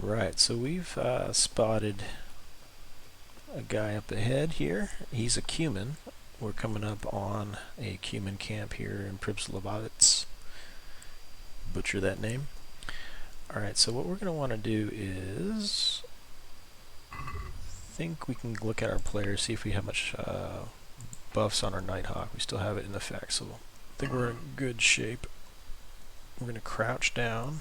Right, so we've spotted a guy up ahead here. He's a Cuman. We're coming up on a Cuman camp here in Pripslavovitz. Butcher that name. Alright, so what we're going to want to do is think we can look at our players, see if we have much buffs on our Nighthawk. We still have it in effect, so I think we're in good shape. We're going to crouch down.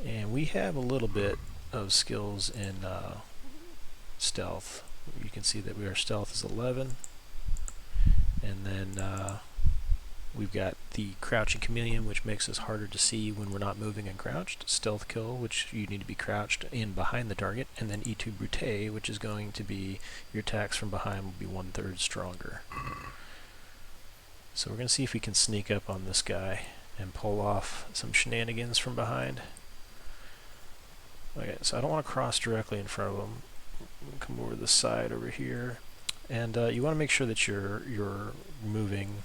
And we have a little bit of skills in stealth. You can see that our stealth is 11. And then we've got the crouching chameleon, which makes us harder to see when we're not moving and crouched. Stealth kill, which you need to be crouched in behind the target. And then E2 brute, which is going to be your attacks from behind will be 1/3 stronger. So we're going to see if we can sneak up on this guy and pull off some shenanigans from behind. Okay, so I don't want to cross directly in front of them. Come over the side over here, and you want to make sure that you're moving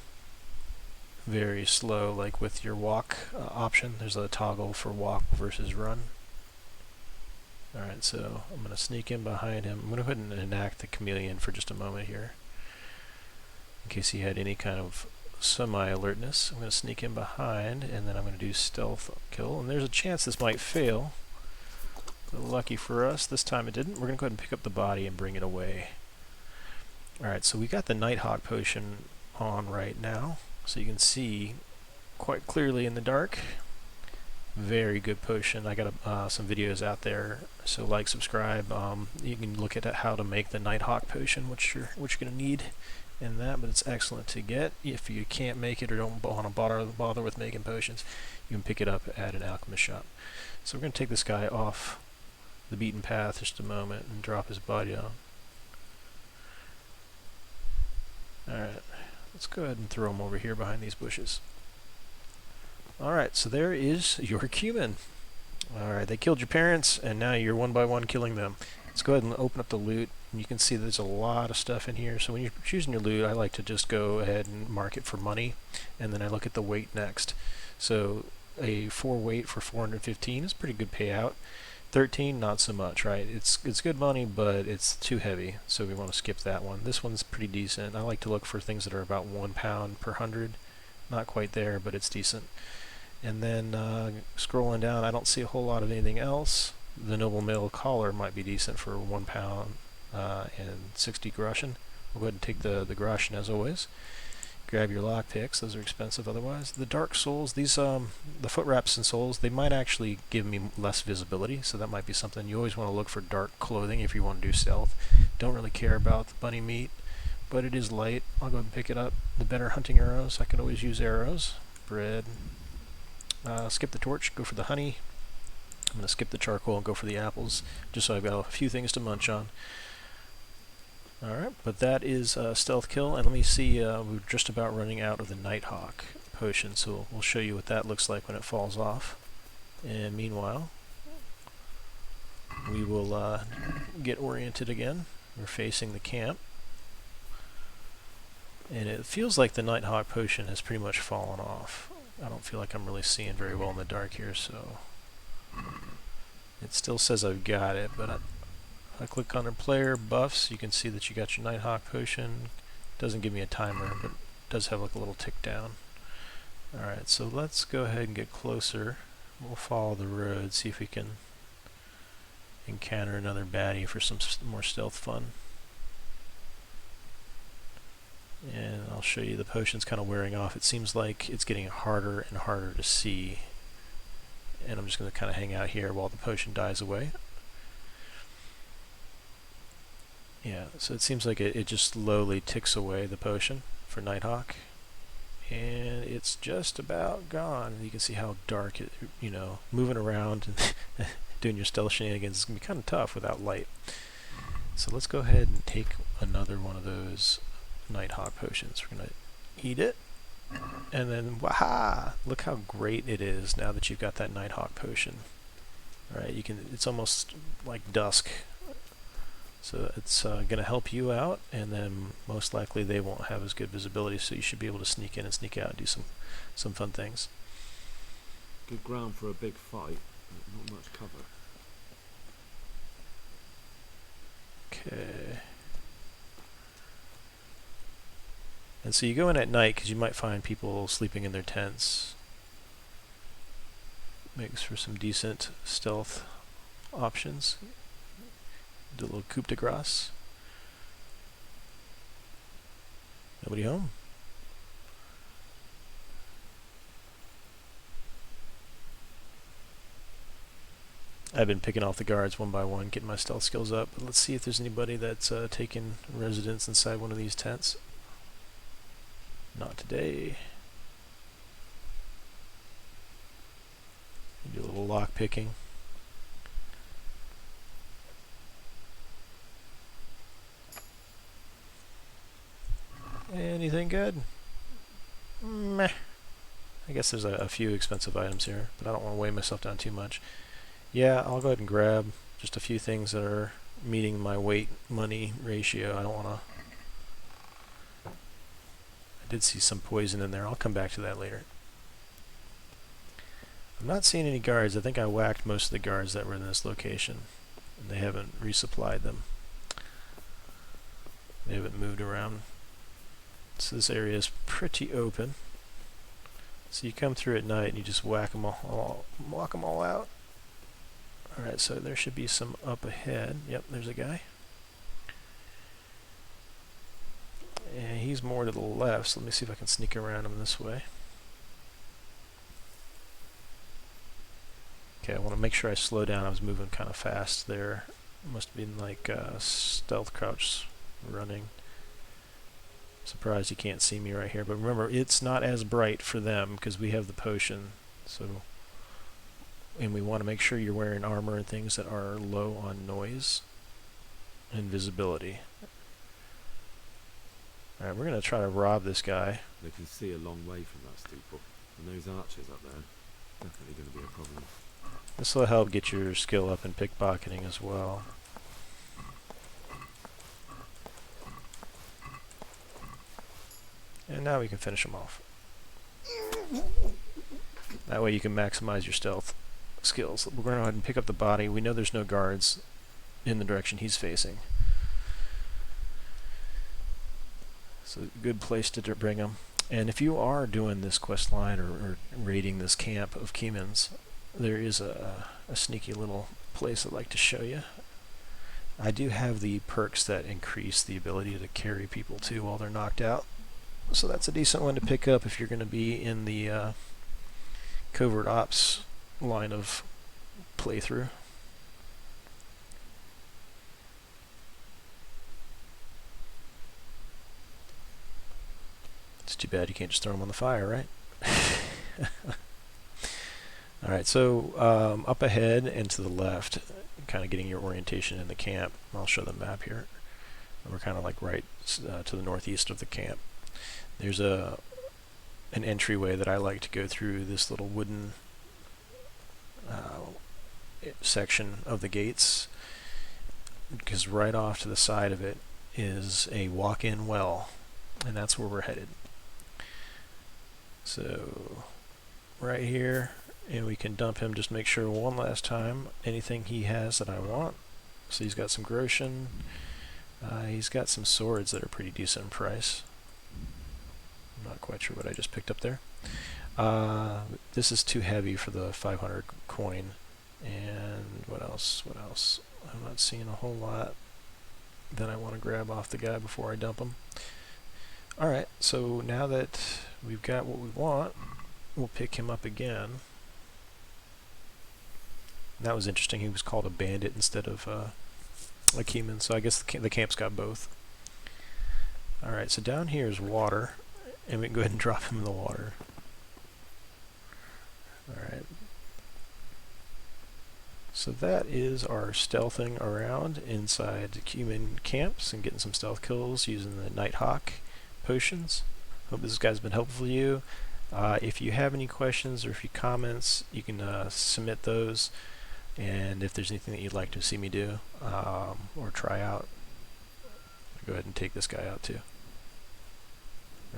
very slow, like with your walk option. There's a toggle for walk versus run. Alright, so I'm going to sneak in behind him. I'm going to go ahead and enact the chameleon for just a moment here, in case he had any kind of semi-alertness. I'm going to sneak in behind, and then I'm going to do stealth kill, and there's a chance this might fail. Lucky for us, this time it didn't. We're going to go ahead and pick up the body and bring it away. Alright, so we got the Nighthawk potion on right now, so you can see quite clearly in the dark. Very good potion. I got some videos out there, so like, subscribe. You can look at how to make the Nighthawk potion, which you're going to need in that, but it's excellent to get. If you can't make it or don't want to bother with making potions, you can pick it up at an alchemist shop. So we're going to take this guy off the beaten path just a moment and drop his body down. Alright, let's go ahead and throw him over here behind these bushes. Alright, so there is your Cuman. Alright, they killed your parents, and now you're one by one killing them. Let's go ahead and open up the loot, and you can see there's a lot of stuff in here. So when you're choosing your loot, I like to just go ahead and mark it for money, and then I look at the weight next. So a 4 weight for 415 is pretty good payout. 13, not so much, right? It's good money, but it's too heavy, so we want to skip that one. This one's pretty decent. I like to look for things that are about 1 pound per 100. Not quite there, but it's decent. And then scrolling down, I don't see a whole lot of anything else. The Noble Male Collar might be decent for 1 pound and 60 groschen. We'll go ahead and take the groschen as always. Grab your lockpicks, those are expensive otherwise. The dark souls, these the foot wraps and souls, they might actually give me less visibility, so that might be something. You always want to look for dark clothing if you want to do stealth. Don't really care about the bunny meat, but it is light. I'll go ahead and pick it up. The better hunting arrows, I can always use arrows. Bread. Skip the torch, go for the honey. I'm going to skip the charcoal and go for the apples, just so I've got a few things to munch on. Alright, but that is stealth kill, and let me see, we're just about running out of the Nighthawk potion, so we'll show you what that looks like when it falls off. And meanwhile, we will get oriented again. We're facing the camp. And it feels like the Nighthawk potion has pretty much fallen off. I don't feel like I'm really seeing very well in the dark here, so it still says I've got it, but I click on the player buffs, you can see that you got your Nighthawk potion. Doesn't give me a timer, but it does have like a little tick down. Alright, so let's go ahead and get closer. We'll follow the road, see if we can encounter another baddie for some more stealth fun. And I'll show you the potion's kind of wearing off. It seems like it's getting harder and harder to see. And I'm just going to kind of hang out here while the potion dies away. Yeah, so it seems like it just slowly ticks away, the potion for Nighthawk. And it's just about gone. You can see how dark it, moving around and doing your stealth shenanigans is going to be kind of tough without light. So let's go ahead and take another one of those Nighthawk potions. We're going to eat it. And then, waha! Look how great it is now that you've got that Nighthawk potion. Right, it's almost like dusk. So it's going to help you out, and then most likely they won't have as good visibility, so you should be able to sneak in and sneak out and do some fun things. Good ground for a big fight. Not much cover. Okay. And so you go in at night because you might find people sleeping in their tents. Makes for some decent stealth options. Do a little coup de grace. Nobody home. I've been picking off the guards one by one, getting my stealth skills up. But let's see if there's anybody that's taking residence inside one of these tents. Not today. Do a little lock picking. Anything good? Meh. I guess there's a few expensive items here, but I don't want to weigh myself down too much. Yeah, I'll go ahead and grab just a few things that are meeting my weight-money ratio. I don't want to... I did see some poison in there. I'll come back to that later. I'm not seeing any guards. I think I whacked most of the guards that were in this location, and they haven't resupplied them. They haven't moved around. So this area is pretty open. So you come through at night and you just whack them all out. Alright, so there should be some up ahead. Yep, there's a guy. And he's more to the left, so let me see if I can sneak around him this way. Okay, I want to make sure I slow down. I was moving kind of fast there. Must have been like stealth crouch running. Surprised you can't see me right here, but remember, it's not as bright for them because we have the potion. So, and we want to make sure you're wearing armor and things that are low on noise and visibility. Alright, we're going to try to rob this guy. They can see a long way from that steeple. And those archers up there, definitely going to be a problem. This will help get your skill up in pickpocketing as well. And now we can finish him off. That way you can maximize your stealth skills. We're going to go ahead and pick up the body. We know there's no guards in the direction he's facing. So a good place to bring him. And if you are doing this quest line or raiding this camp of Kemans, there is a sneaky little place I'd like to show you. I do have the perks that increase the ability to carry people too while they're knocked out. So that's a decent one to pick up if you're going to be in the covert ops line of playthrough. It's too bad you can't just throw them on the fire, right? Alright, so up ahead and to the left, kind of getting your orientation in the camp. I'll show the map here. We're kind of like right to the northeast of the camp. There's an entryway that I like to go through this little wooden section of the gates, because right off to the side of it is a walk-in well, and that's where we're headed. So right here, and we can dump him, just make sure one last time anything he has that I want. So he's got some Groshen, he's got some swords that are pretty decent in price. I'm not quite sure what I just picked up there. This is too heavy for the 500 coin. And what else? What else? I'm not seeing a whole lot that I want to grab off the guy before I dump him. Alright, so now that we've got what we want, we'll pick him up again. That was interesting. He was called a bandit instead of a Keeman, so I guess the camp's got both. Alright, so down here is water, and we can go ahead and drop him in the water. Alright. So that is our stealthing around inside Keeman camps and getting some stealth kills using the Nighthawk potions. Hope this guy's been helpful to you. If you have any questions or a few comments, you can submit those. And if there's anything that you'd like to see me do or try out, go ahead and take this guy out too.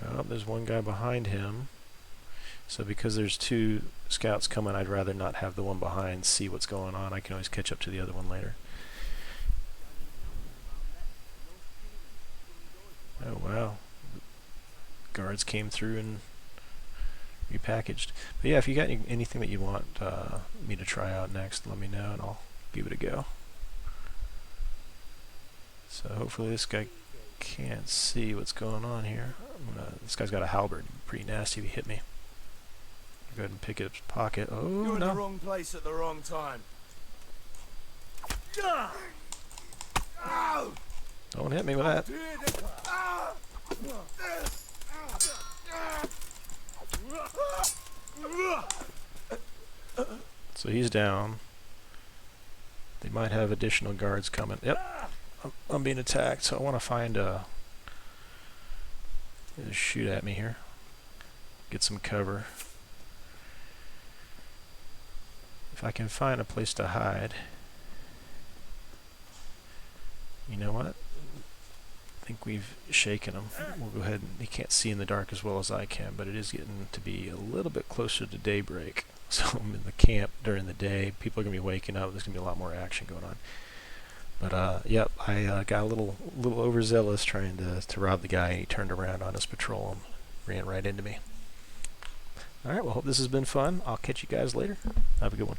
Oh, there's one guy behind him. So because there's 2 scouts coming, I'd rather not have the one behind see what's going on. I can always catch up to the other one later. Oh wow. Guards came through and repackaged. But yeah, if you got anything that you want me to try out next, let me know and I'll give it a go. So hopefully this guy can't see what's going on here. This guy's got a halberd. Pretty nasty if he hit me. Go ahead and pick up his pocket. Oh You're no! in the wrong place at the wrong time. Don't hit me with that. So he's down. They might have additional guards coming. Yep, I'm being attacked. So I want to find a. Shoot at me here. Get some cover. If I can find a place to hide. You know what? I think we've shaken him. We'll go ahead and he can't see in the dark as well as I can, but it is getting to be a little bit closer to daybreak. So I'm in the camp during the day. People are going to be waking up. There's going to be a lot more action going on. But yep, I got a little overzealous trying to rob the guy, and he turned around on his patrol and ran right into me. All right, well, hope this has been fun. I'll catch you guys later. Have a good one.